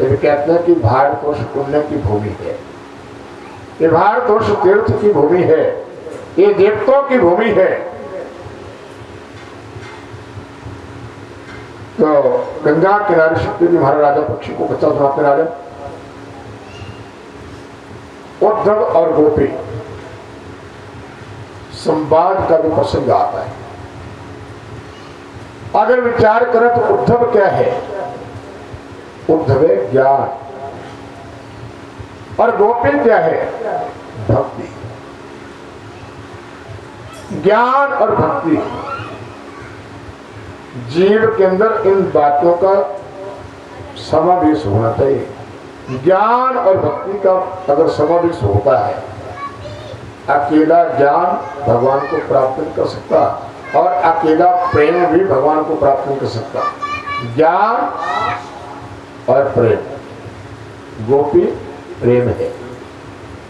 ये कहते हैं कि भारतवर्ष पुण्य की भूमि है, ये भारतवर्ष तीर्थ की भूमि है, ये देवताओं की भूमि है। तो गंगा किनारे शक्ति जी महाराज राजा पक्षी को कच्चा सुनाते राजा। उद्धव और गोपी संवाद का भी प्रसंग आता है। अगर विचार करें तो उद्धव क्या है? उद्धव है ज्ञान, और गोपी क्या है? भक्ति। ज्ञान और भक्ति, जीव के अंदर इन बातों का समावेश होना चाहिए। ज्ञान और भक्ति का अगर समावेश होता है, अकेला ज्ञान भगवान को प्राप्त नहीं कर सकता, और अकेला प्रेम भी भगवान को प्राप्त नहीं कर सकता। ज्ञान और प्रेम, गोपी प्रेम है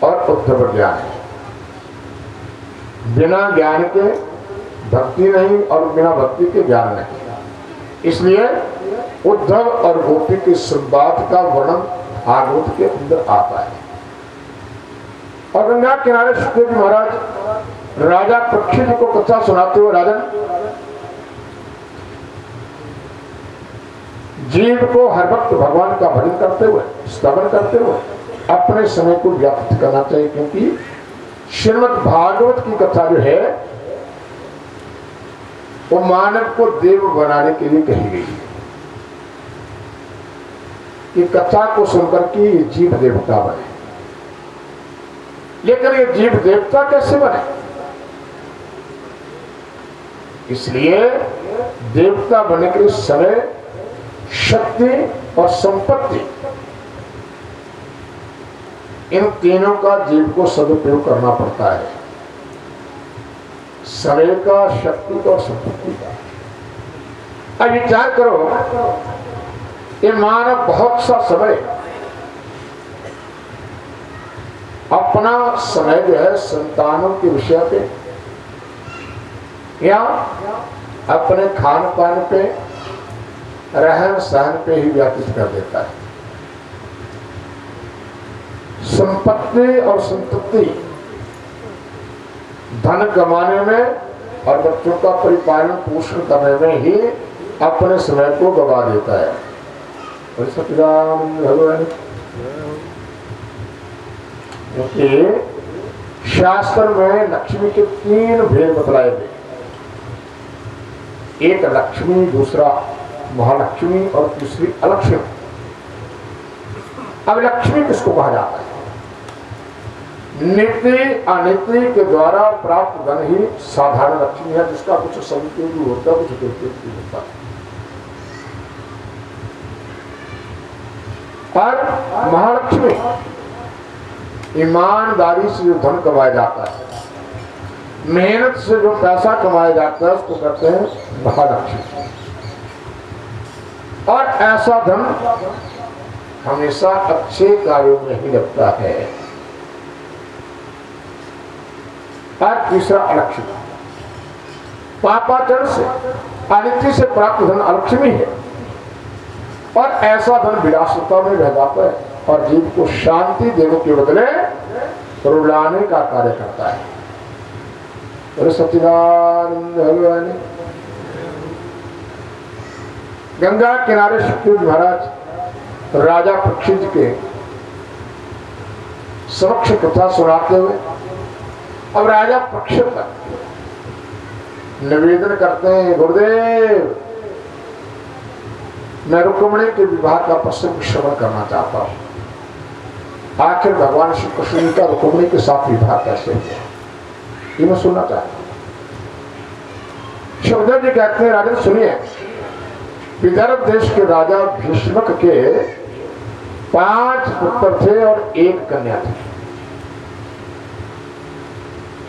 और उद्धव ज्ञान है। बिना ज्ञान के भक्ति नहीं, और बिना भक्ति के ज्ञान नहीं। इसलिए उद्धव और गोपी के संवाद का वर्णन भागवत के अंदर आता है। और गंगा किनारे सुखदेव जी महाराज राजा पक्षी जी को कथा सुनाते हुए राजन, जीव को हर वक्त भगवान का भजन करते हुए, स्तवन करते हुए अपने समय को व्यतीत करना चाहिए, क्योंकि श्रीमद् भागवत की कथा जो है वो मानव को देव बनाने के लिए कही गई है। ये कथा को सुनकर के ये जीव देवता बने, लेकिन ये जीव देवता कैसे बने? इसलिए देवता बनने के समय शक्ति और संपत्ति, इन तीनों का जीव को सदुपयोग करना पड़ता है। समय का, शक्ति का और संपत्ति का। अब विचार करो, ये मानव बहुत सा समय अपना समय जो है संतानों के विषय पे या अपने खान पान पे, रहन सहन पे ही व्यतीत कर देता है। संपत्ति और संपत्ति, धन कमाने में और बच्चों का परिपालन पोषण करने में ही अपने समय को गवा देता है। और सत्यनारायण भगवान, क्योंकि शास्त्र में लक्ष्मी के 3 भेद बतलाए गए। एक लक्ष्मी, दूसरा महालक्ष्मी और तीसरी अलक्ष्मी। अब लक्ष्मी किसको कहा जाता है? नीति अनीति के द्वारा प्राप्त धन ही साधारण लक्ष्मी है, जिसका कुछ सदुपयोग होता है, कुछ दुरुपयोग होता है। और महालक्ष्मी ईमानदारी से जो धन कमाया जाता है, मेहनत से जो पैसा कमाया जाता है, उसको कहते हैं महालक्ष्मी। और ऐसा धन हमेशा अच्छे कार्यों में ही लगता है। और तीसरा अलक्ष्मी, पापाचरण से, अनिति से प्राप्त धन अलक्ष्मी है, और ऐसा धन विलासिता में रह जाता है और जीव को शांति देने के बदले रुलाने का कार्य करता है। और सत्यनारायण भगवान, गंगा किनारे सुखदेव महाराज राजा पक्षी के समक्ष कथा सुनाते हुए अब राजा पक्षी निवेदन करते हैं, गुरुदेव मैं रुक्मिणी के विवाह का प्रसंग श्रवण करना चाहता हूं। आखिर भगवान श्री कृष्ण का रुक्मिणी के साथ विवाह कैसे हुआ, ये मैं सुनना चाहता हूं। सुखदेव जी कहते हैं, राजन सुनिए, विदर्भ देश के राजा भीष्मक के 5 पुत्र थे और 1 कन्या थी,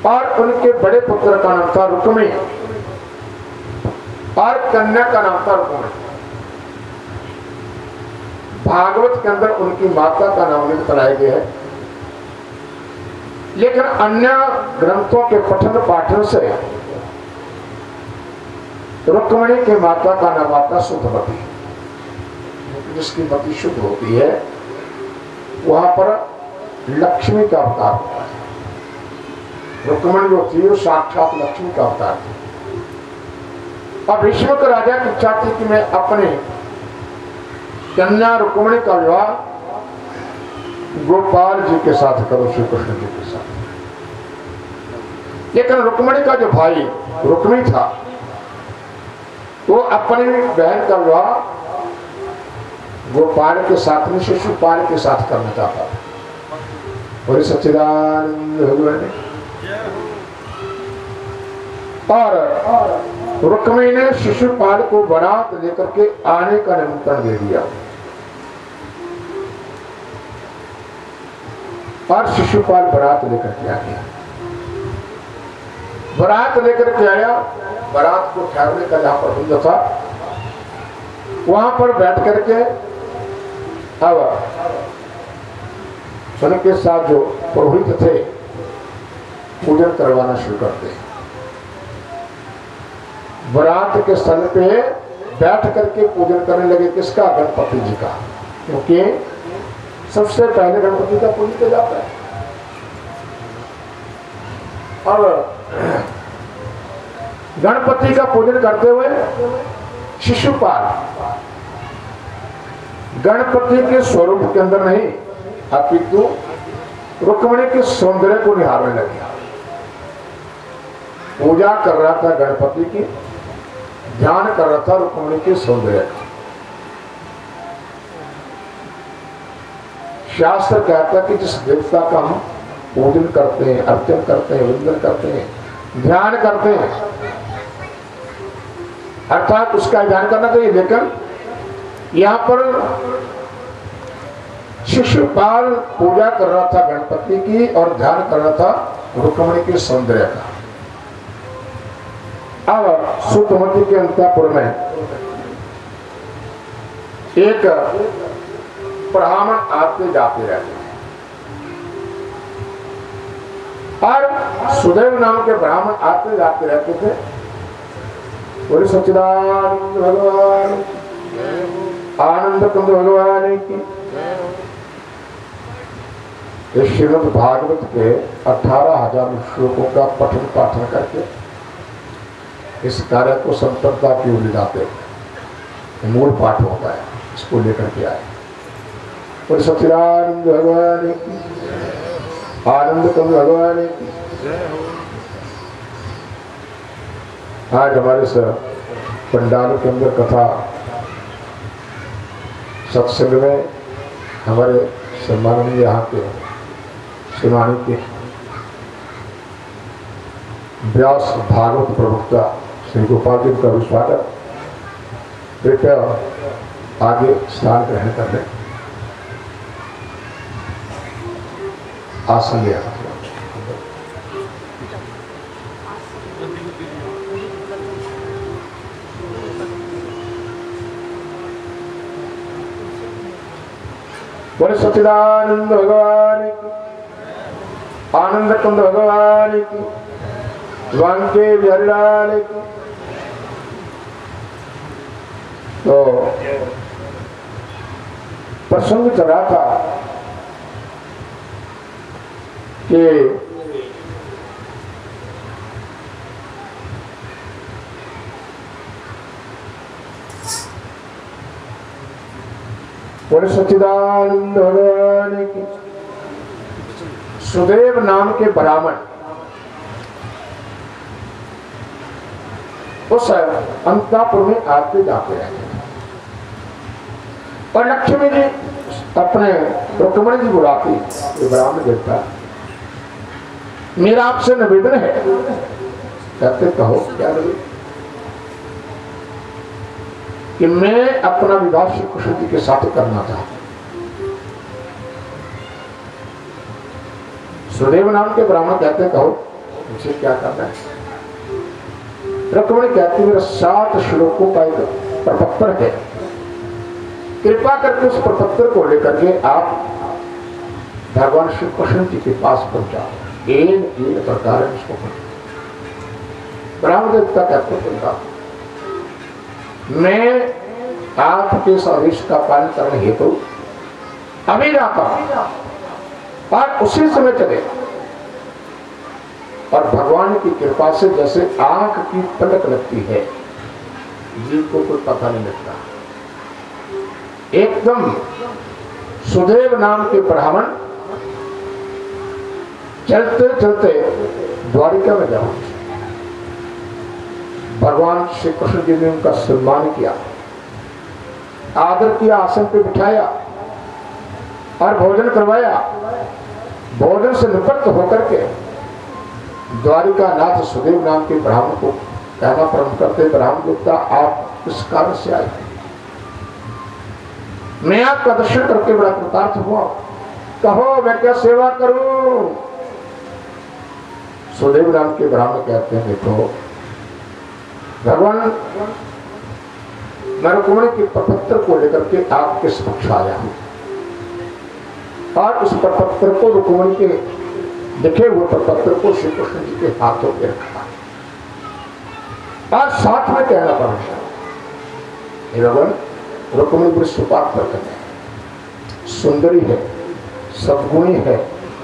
और उनके बड़े पुत्र का नाम था रुक्मिणी और कन्या का नाम था रुक्मिणी। भागवत के अंदर उनकी माता का नाम नहीं बताया गया है, लेकिन अन्य ग्रंथों के पठन पाठन से रुक्मिणी के माता का नाम आता सुधमती। जिसकी मति शुद्ध होती है वहां पर लक्ष्मी का अवतार होता है। रुक्मिणी जो थी वो साक्षात लक्ष्मी का अवतार थी। अब भीष्मक राजा की इच्छा थी कि मैं अपने कन्या रुक्मिणी का विवाह गोपाल जी के साथ करूं, श्री कृष्ण जी के साथ। लेकिन रुक्मिणी का जो भाई रुक्मी था वो अपनी बहन का विवाह गोपाल के साथ में शिशुपाल के साथ करना चाहता था। और सच्चिदानंद भगवान और रुक्मी ने शिशुपाल को बारात लेकर के आने का निमंत्रण दे दिया और शिशुपाल बारात लेकर के आ गया। बारात लेकर के आया, बारात को ठहरने का जहां पर बंद था वहां पर बैठ करके अब सन के साथ जो पुरोहित थे पूजन करवाना शुरू करते हैं। बारात के स्थल पे बैठ करके पूजन करने लगे। किसका? गणपति जी का, क्योंकि सबसे पहले गणपति का पूजन किया जाता है। और गणपति का पूजन करते हुए शिशुपाल गणपति के स्वरूप के अंदर नहीं अपितु रुक्मिणी के सौंदर्य को निहारने लगे। पूजा कर रहा था गणपति की, ध्यान कर रहा था रुक्मिणी के सौंदर्य का। शास्त्र कहता है कि जिस देवता का हम पूजन करते हैं, अर्चन करते हैं, वंदन करते हैं, ध्यान करते हैं, अर्थात उसका ध्यान करना चाहिए। लेकिन यहां पर शिशुपाल पूजा कर रहा था गणपति की और ध्यान कर रहा था रुक्मिणी के सौंदर्य का। अब सुतमती के अंतःपुर में एक ब्राह्मण आते जाते रहते और सुदेव नाम के ब्राह्मण आते जाते रहते थे। बोले सच्चिदानंद भगवान, आनंद कुंद भगवान की। इस श्रीमद् भागवत के 18,000 श्लोकों का पठन पाठन करके इस कार्य को संपन्नता की ओर ले जाते हैं। मूल पाठ होता है, इसको लेकर के आए। और सच्चिदानंद भगवान की, आनंद कुंद भगवान की। आज हमारे पंडाल के अंदर कथा सत्संग में हमारे सम्माननीय यहाँ के सुनानी के व्यास भागवत प्रवक्ता श्री गोपाल जी का भी स्वागत। कृपया आगे स्थान ग्रहण कर लें, आसन लिया। बोले सच्चिदानंद भगवान की, आनंद कुंद भगवान की, वांके बिहारीलाल की। तो प्रसंग चला था कि बोले सच्चिदानंद भगवान की। सुदेव नाम के ब्राह्मण उस अंतापुर में आते जाते रहते और लक्ष्मी जी अपने रुक्मिणी जी बुलाती। ये ब्राह्मण देवता, मेरा आपसे निवेदन है। कहते कहो क्या निवेदन? कि मैं अपना विवाह श्री कृष्ण जी के साथ करना चाहता। सुदेव नाम के ब्राह्मण कहते कहो मुझे क्या करना है? रुक्मिणी कहती मेरा 7 श्लोकों का एक प्रपत्र है, कृपा करके उस प्रपत्र को लेकर के आप भगवान श्री कृष्ण जी के पास पहुंचाओ। इन प्रकार इसको ब्राह्मण देवता कहते मैं आपके इस आदेश का पालन करने हेतु अभी जाता और उसी समय चले। और भगवान की कृपा से जैसे आंख की पलक लगती है, जीव को कोई पता नहीं लगता। एकदम सुदेव नाम के ब्राह्मण चलते चलते द्वारिका में जाओ। भगवान श्री कृष्ण जी ने उनका सम्मान किया, आदर किया, आसन पे बिठाया और भोजन करवाया। भोजन से निवृत्त होकर के द्वारिका नाथ सुदेव नाम के ब्राह्मण को कहना प्रारंभ करते, ब्राह्मण देवता आप किस कारण से आए? मैं आपका दर्शन करके बड़ा कृतार्थ हुआ, कहो मैं क्या सेवा करूं? सुदेव नाम के ब्राह्मण कहते हैं, देखो भगवान मैं रुक्मिणी के प्रपत्र को लेकर के आपके समक्ष आया हूं और उस प्रपत्र को रुक्मिणी के लिखे हुए प्रपत्र को श्री कृष्ण जी के हाथों में रखा और साथ में कहना पड़ा, भगवान रुक्मिणी बड़ी सुपात्र है, सुंदरी है, सद्गुणी है,